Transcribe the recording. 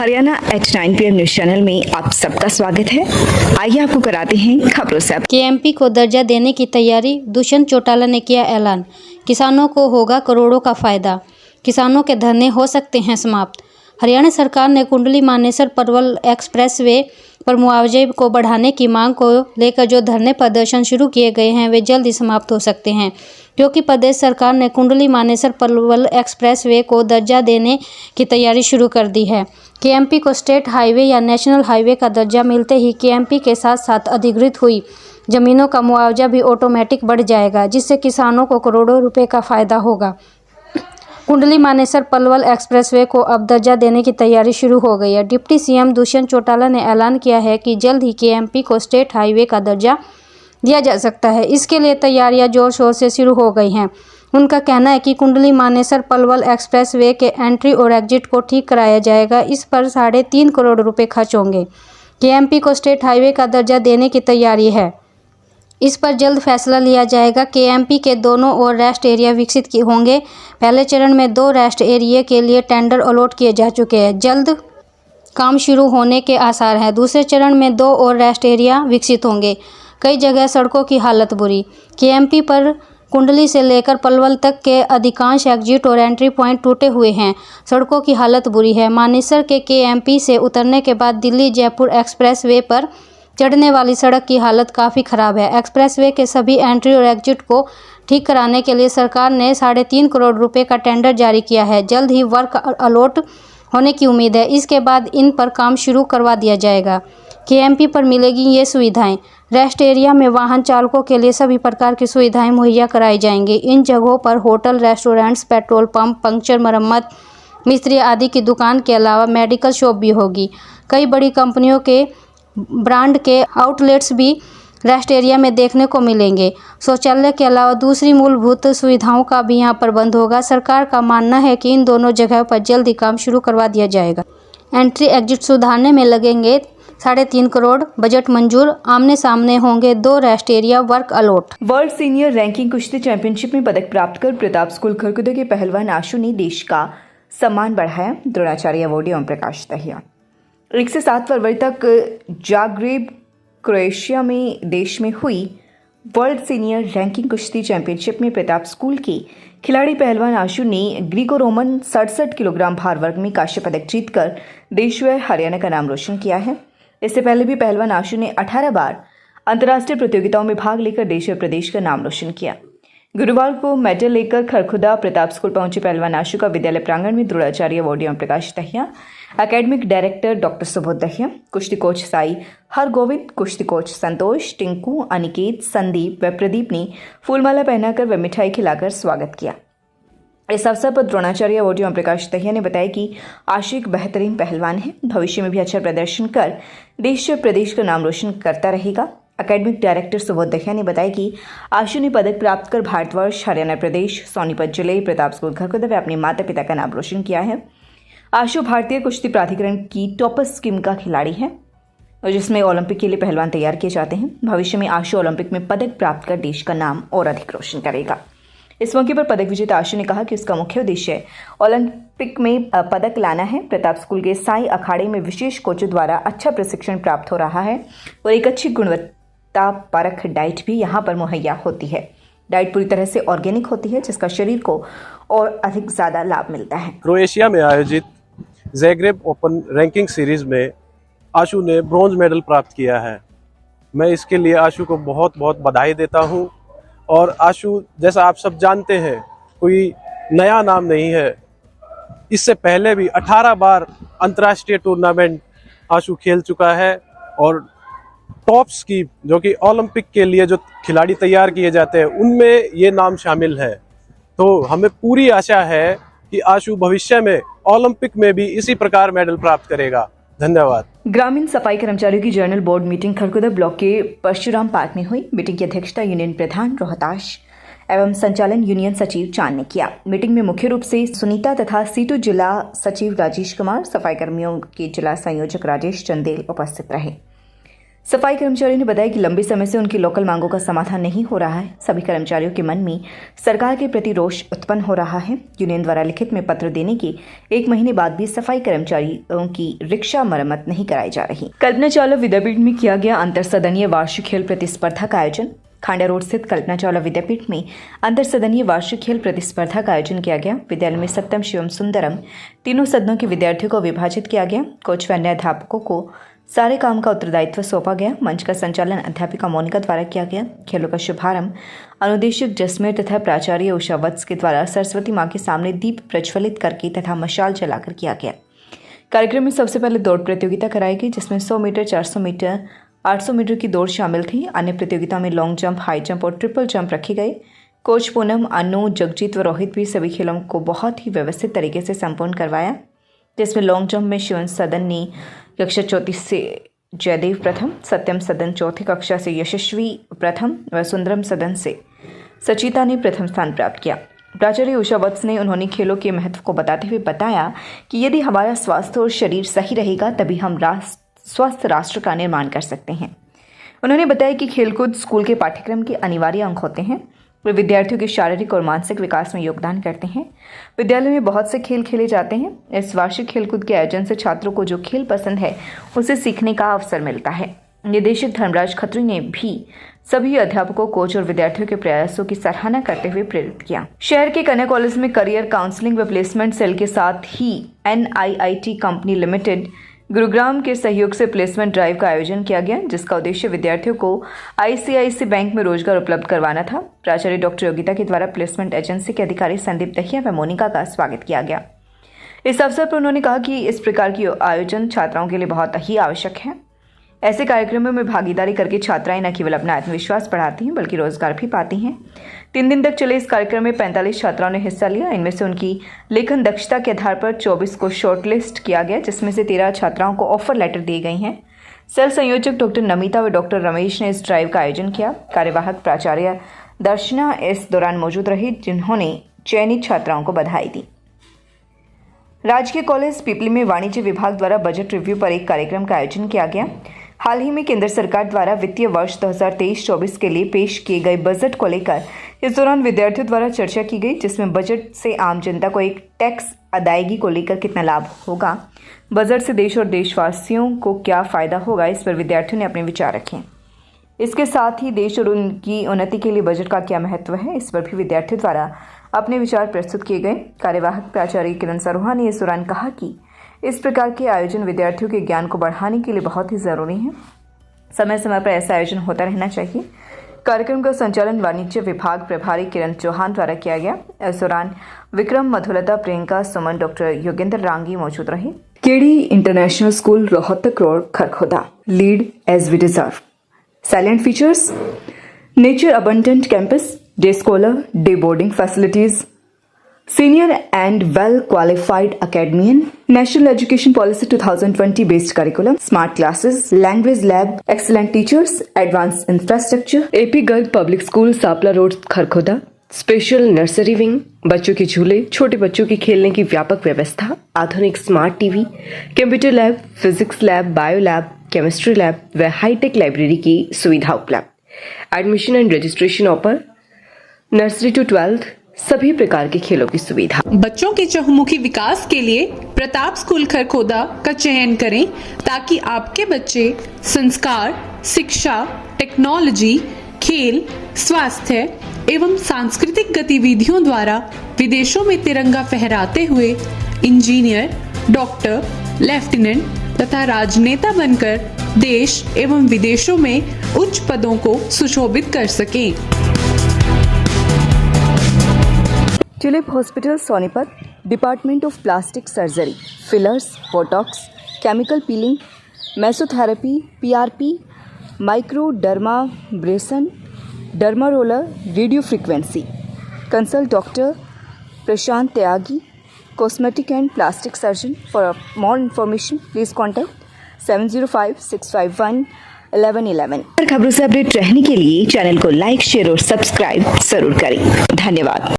Haryana H9 PM news channel में आप सबका स्वागत है। आइए आपको कराते हैं खबरों से। केएमपी को दर्जा देने की तैयारी, दुष्यंत चौटाला ने किया ऐलान। किसानों को होगा करोड़ों का फायदा, किसानों के धरने हो सकते हैं समाप्त। हरियाणा सरकार ने कुंडली मानेसर पलवल एक्सप्रेसवे पर मुआवजे को बढ़ाने की मांग को लेकर जो धरने प्रदर्शन शुरू किए गए हैं वे जल्द ही समाप्त हो सकते हैं, क्योंकि प्रदेश सरकार ने कुंडली मानेसर पलवल एक्सप्रेसवे को दर्जा देने की तैयारी शुरू कर दी है। केएमपी को स्टेट हाईवे या नेशनल हाईवे का दर्जा मिलते ही केएमपी के साथ साथ अधिग्रहित हुई जमीनों का मुआवजा भी ऑटोमेटिक बढ़ जाएगा, जिससे किसानों को करोड़ों रुपए का फायदा होगा। कुंडली मानेसर पलवल एक्सप्रेसवे को अब दर्जा देने की तैयारी शुरू हो गई है। डिप्टी सीएम दुष्यंत चौटाला ने ऐलान किया है कि जल्द ही केएमपी को स्टेट हाईवे का दर्जा दिया जा सकता है। इसके लिए तैयारियां जोर शोर से शुरू हो गई हैं। उनका कहना है कि कुंडली मानेसर पलवल एक्सप्रेसवे के एंट्री और एग्जिट को ठीक कराया जाएगा। इस पर 3.5 करोड़ रुपए खर्च होंगे। केएमपी को स्टेट हाईवे का दर्जा देने की तैयारी है। इस पर जल्द फैसला लिया जाएगा। केएमपी के दोनों ओर रेस्ट एरिया विकसित होंगे। पहले चरण में 2 रेस्ट एरिया के लिए टेंडर अलॉट किए जा चुके हैं। जल्द काम शुरू होने के आसार हैं। दूसरे चरण में 2 और रेस्ट एरिया विकसित होंगे। कई जगह सड़कों की हालत बुरी। केएमपी पर कुंडली से लेकर पलवल तक के अधिकांश एग्जिट और एंट्री पॉइंट टूटे हुए हैं। सड़कों की हालत बुरी है। मानेसर के केएमपी से उतरने के बाद दिल्ली जयपुर एक्सप्रेसवे पर चढ़ने वाली सड़क की हालत काफ़ी ख़राब है। एक्सप्रेसवे के सभी एंट्री और एग्जिट को ठीक कराने के लिए सरकार ने 3.5 करोड़ रुपए का टेंडर जारी किया है। जल्द ही वर्क अलॉट होने की उम्मीद है। इसके बाद इन पर काम शुरू करवा दिया जाएगा। केएमपी पर मिलेगी ये सुविधाएं। रेस्ट एरिया में वाहन चालकों के लिए सभी प्रकार की सुविधाएं मुहैया कराई जाएंगी। इन जगहों पर hotel, restaurants, petrol pump, puncture मरम्मत, मिस्त्री आदि की दुकान के अलावा मेडिकल शॉप भी होगी। कई बड़ी कंपनियों के ब्रांड के आउटलेट्स भी रेस्ट एरिया में देखने को मिलेंगे। शौचालय के अलावा दूसरी मूलभूत सुविधाओं का भी यहाँ प्रबंध होगा। सरकार का मानना है कि इन दोनों जगहों पर जल्द ही काम शुरू करवा दिया जाएगा। एंट्री एग्जिट सुधारने में लगेंगे 3.5 करोड़। बजट मंजूर। आमने सामने होंगे 2 rest area. Work allot. World senior ranking कुश्ती चैंपियनशिप में पदक प्राप्त कर प्रताप स्कूल खरकुदा के पहलवान आशु ने देश का सम्मान बढ़ाया। द्रोणाचार्य अवार्डी ओम प्रकाश दहिया 1 से 7 फरवरी तक जाग्रेब क्रोएशिया में देश में हुई वर्ल्ड सीनियर रैंकिंग कुश्ती चैंपियनशिप में प्रताप स्कूल की खिलाड़ी पहलवान आशु ने ग्रीको रोमन 67 किलोग्राम भार वर्ग में कांस्य पदक जीतकर देश व हरियाणा का नाम रोशन किया है। इससे पहले भी पहलवान आशु ने 18 बार अंतर्राष्ट्रीय प्रतियोगिताओं में भाग लेकर देश और प्रदेश का नाम रोशन किया। गुरुवार को मेडल लेकर खरखुदा प्रताप स्कूल पहुंचे पहलवान आशु का विद्यालय प्रांगण में Dronacharya awardee Om Prakash Dahiya, academic director doctor Subodh Dahiya, कुश्ती कोच साई हरगोविंद, कुश्ती कोच संतोष, टिंकू, अनिकेत, संदीप व प्रदीप ने फूलमाला पहनाकर व मिठाई खिलाकर स्वागत किया। इस अवसर पर द्रोणाचार्य अवार्डी ओम प्रकाश दहिया ने बताया कि आशु एक बेहतरीन पहलवान है। भविष्य में भी अच्छा प्रदर्शन कर देश और प्रदेश का नाम रोशन करता रहेगा। एकेडमिक डायरेक्टर सुबोध दहिया ने बताया कि आशु ने पदक प्राप्त कर भारतवर्ष, हरियाणा प्रदेश, सोनीपत जिले, प्रताप स्कूल खरकुदा व अपने माता पिता का नाम रोशन किया है। आशु भारतीय कुश्ती प्राधिकरण की टॉपर स्कीम का खिलाड़ी है, जिसमें ओलंपिक के लिए पहलवान तैयार किए जाते हैं। भविष्य में आशु ओलंपिक में पदक प्राप्त कर देश का नाम और अधिक रोशन करेगा। इस मौके पर पदक विजेता आशु ने कहा कि उसका मुख्य उद्देश्य ओलंपिक में पदक लाना है। प्रताप स्कूल के साई अखाड़े में विशेष कोचों द्वारा अच्छा प्रशिक्षण प्राप्त हो रहा है और एक अच्छी गुणवत्ता परख डाइट भी यहाँ पर मुहैया होती है। डाइट पूरी तरह से ऑर्गेनिक होती है, जिसका शरीर को और अधिक ज़्यादा लाभ मिलता है। क्रोएशिया में आयोजित ज़ैग्रेब ओपन रैंकिंग सीरीज में आशु ने ब्रॉन्ज मेडल प्राप्त किया है। मैं इसके लिए आशु को बहुत बहुत बधाई देता हूं। और आशु, जैसा आप सब जानते हैं, कोई नया नाम नहीं है। इससे पहले भी 18 बार अंतर्राष्ट्रीय टूर्नामेंट आशु खेल चुका है और टॉप स्कीम, जो कि ओलंपिक के लिए जो खिलाड़ी तैयार किए जाते हैं, उनमें ये नाम शामिल है। तो हमें पूरी आशा है कि आशु भविष्य में ओलंपिक में भी इसी प्रकार मेडल प्राप्त करेगा। धन्यवाद। ग्रामीण सफाई कर्मचारियों की जर्नल बोर्ड मीटिंग खरकुदा ब्लॉक के परशुराम पार्क में हुई। मीटिंग की अध्यक्षता यूनियन प्रधान रोहताश एवं संचालन यूनियन सचिव चांद ने किया। मीटिंग में मुख्य रूप से सुनीता तथा सीटू जिला सचिव राजेश कुमार, सफाई कर्मियों के जिला संयोजक राजेश चंदेल उपस्थित रहे। सफाई कर्मचारियों ने बताया कि लंबे समय से उनकी लोकल मांगों का समाधान नहीं हो रहा है। सभी कर्मचारियों के मन में सरकार के प्रति रोष उत्पन्न हो रहा है। यूनियन द्वारा लिखित में पत्र देने के 1 महीने बाद भी सफाई कर्मचारियों की रिक्शा मरम्मत नहीं कराई जा रही। कल्पना चावला विद्यापीठ में किया गया अंतर सदनीय वार्षिक खेल प्रतिस्पर्धा का आयोजन। खांडा रोड स्थित कल्पना चावला विद्यापीठ में अंतर सदनीय वार्षिक खेल प्रतिस्पर्धा का आयोजन किया गया। विद्यालय में सप्तम शिवम सुंदरम तीनों सदनों के विद्यार्थियों को विभाजित किया गया। कोच व अन्य अध्यापकों को सारे काम का उत्तरदायित्व सौंपा गया। मंच का संचालन अध्यापिका मोनिका द्वारा किया गया। खेलों का शुभारंभ अनुदेशक जसमेर तथा प्राचार्य उषा वत्स के द्वारा सरस्वती मां के सामने दीप प्रज्वलित करके तथा मशाल जलाकर किया गया। कार्यक्रम में सबसे पहले दौड़ प्रतियोगिता कराई गई, जिसमें 100 मीटर, 400 मीटर, 800 मीटर की दौड़ शामिल थी। अन्य प्रतियोगिताओं में लॉन्ग जंप, हाई जंप और ट्रिपल जंप रखे गए। कोच पूनम, अनु, जगजीत व रोहित भी सभी खेलों को बहुत ही व्यवस्थित तरीके से संपन्न करवाया, जिसमें लॉन्ग जंप में शिवन सदन ने कक्षा 34 से जयदेव प्रथम, सत्यम सदन चौथी कक्षा से यशस्वी प्रथम व सुंदरम सदन से सचिता ने प्रथम स्थान प्राप्त किया। प्राचार्य उषा वत्स ने उन्होंने खेलों के महत्व को बताते हुए बताया कि यदि हमारा स्वास्थ्य और शरीर सही रहेगा तभी हम स्वस्थ राष्ट्र का निर्माण कर सकते हैं। उन्होंने बताया कि खेलकूद स्कूल के पाठ्यक्रम के अनिवार्य अंग होते हैं। वे विद्यार्थियों के शारीरिक और मानसिक विकास में योगदान करते हैं। विद्यालय में बहुत से खेल खेले जाते हैं। इस वार्षिक खेलकूद के आयोजन से छात्रों को जो खेल पसंद है उसे सीखने का अवसर मिलता है। निदेशक धर्मराज खत्री ने भी सभी अध्यापकों, कोच और विद्यार्थियों के प्रयासों की सराहना करते हुए प्रेरित किया। शहर के कन्या कॉलेज में करियर काउंसलिंग व प्लेसमेंट सेल के साथ ही NIIT कंपनी लिमिटेड गुरुग्राम के सहयोग से प्लेसमेंट ड्राइव का आयोजन किया गया, जिसका उद्देश्य विद्यार्थियों को ICICI बैंक में रोजगार उपलब्ध करवाना था। प्राचार्य डॉक्टर योगिता के द्वारा प्लेसमेंट एजेंसी के अधिकारी संदीप दहिया व मोनिका का स्वागत किया गया। इस अवसर पर उन्होंने कहा कि इस प्रकार की आयोजन छात्राओं के लिए बहुत ही आवश्यक है। ऐसे कार्यक्रमों में भागीदारी करके छात्राएं न केवल अपना आत्मविश्वास बढ़ाती हैं बल्कि रोजगार भी पाती हैं। 3 दिन तक चले इस कार्यक्रम में 45 छात्राओं ने हिस्सा लिया। इनमें से उनकी लेखन दक्षता के आधार पर 24 को शॉर्टलिस्ट किया गया, जिसमें से 13 छात्राओं को ऑफर लेटर दिए गए हैं। सेल संयोजक डॉक्टर नमिता व डॉक्टर रमेश ने इस ड्राइव का आयोजन किया। कार्यवाहक प्राचार्य दर्शना इस दौरान मौजूद रही, जिन्होंने चयनित छात्राओं को बधाई दी। राजकीय कॉलेज पीपली में वाणिज्य विभाग द्वारा बजट रिव्यू पर एक कार्यक्रम का आयोजन किया गया। हाल ही में केंद्र सरकार द्वारा वित्तीय वर्ष 2023-24 के लिए पेश किए गए बजट को लेकर इस दौरान विद्यार्थियों द्वारा चर्चा की गई, जिसमें बजट से आम जनता को एक टैक्स अदायगी को लेकर कितना लाभ होगा, बजट से देश और देशवासियों को क्या फायदा होगा, इस पर विद्यार्थियों ने अपने विचार रखे। इसके साथ ही देश और उनकी उन्नति के लिए बजट का क्या महत्व है, इस पर भी विद्यार्थियों द्वारा अपने विचार प्रस्तुत किए गए। कार्यवाहक प्राचार्य किरण सरोहा ने इस दौरान कहा कि इस प्रकार के आयोजन विद्यार्थियों के ज्ञान को बढ़ाने के लिए बहुत ही ज़रूरी है। समय समय पर ऐसा आयोजन होता रहना चाहिए। कार्यक्रम का संचालन वाणिज्य विभाग प्रभारी किरण चौहान द्वारा किया गया। इस दौरान विक्रम, मधुलता, प्रियंका, सुमन, डॉक्टर योगेंद्र रांगी मौजूद रहे। KD international school, Rohtak road, Kharkhoda. Lead as we deserve. Silent features: nature abundant campus, day scholar, day boarding facilities, senior and well qualified academician, National Education Policy 2020 based curriculum, smart classes, language lab, excellent teachers, advanced infrastructure, AP Garg Public School, Sapla Road, Kharkhoda, special nursery wing, बच्चों के झूले, छोटे बच्चों की खेलने की व्यापक व्यवस्था, आधुनिक smart TV, computer lab, physics lab, bio lab, chemistry lab व हाईटेक लाइब्रेरी की सुविधा उपलब्ध। Admission and registration open, nursery to 12th, सभी प्रकार के खेलों की सुविधा। बच्चों के चहुमुखी विकास के लिए प्रताप स्कूल खरखोदा का चयन करें ताकि आपके बच्चे संस्कार, शिक्षा, टेक्नोलॉजी, खेल, स्वास्थ्य एवं सांस्कृतिक गतिविधियों द्वारा विदेशों में तिरंगा फहराते हुए इंजीनियर, डॉक्टर, लेफ्टिनेंट तथा राजनेता बनकर देश एवं विदेशों में उच्च पदों को सुशोभित कर सकें। Tulip Hospital Sonipat, department of plastic surgery, fillers, Botox, chemical peeling, mesotherapy, PRP, microdermabrasion, derma roller, radio frequency. Consult doctor Prashant Tyagi, cosmetic and plastic surgeon. For more information please contact 7056511111। खबरों से अपडेट रहने के लिए चैनल को लाइक, शेयर और subscribe जरूर करें। धन्यवाद।